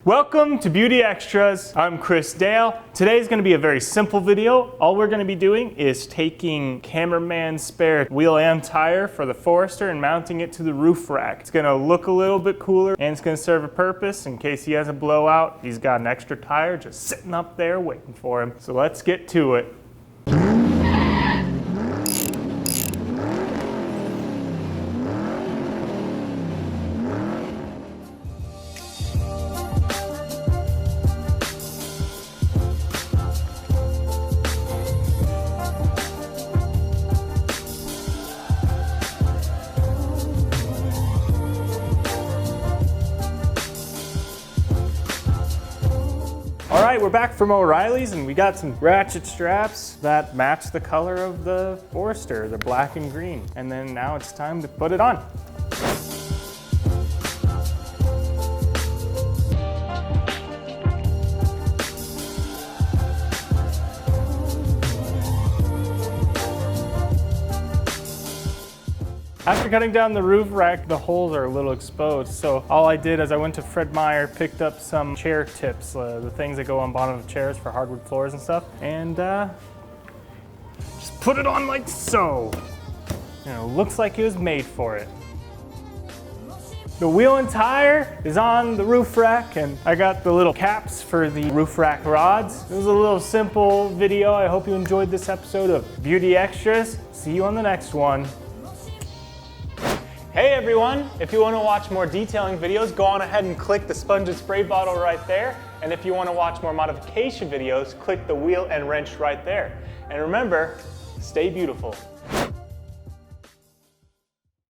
Welcome to Beauty Extras. I'm Chris Dale. Today's going to be a very simple video. All we're going to be doing is taking cameraman's spare wheel and tire for the Forester and mounting it to the roof rack. It's going to look a little bit cooler and it's going to serve a purpose. In case he has a blowout, he's got an extra tire just sitting up there waiting for him. So let's get to it. All right, we're back from O'Reilly's and we got some ratchet straps that match the color of the Forester. They're black and green. And then now it's time to put it on. After cutting down the roof rack, the holes are a little exposed, so all I did is I went to Fred Meyer, picked up some chair tips, the things that go on bottom of chairs for hardwood floors and stuff, and just put it on like so. You know, looks like it was made for it. The wheel and tire is on the roof rack, and I got the little caps for the roof rack rods. It was a little simple video. I hope you enjoyed this episode of Beauty Extras. See you on the next one. Hey everyone, if you want to watch more detailing videos, go on ahead and click the sponge and spray bottle right there. And if you want to watch more modification videos, click the wheel and wrench right there. And remember, stay beautiful.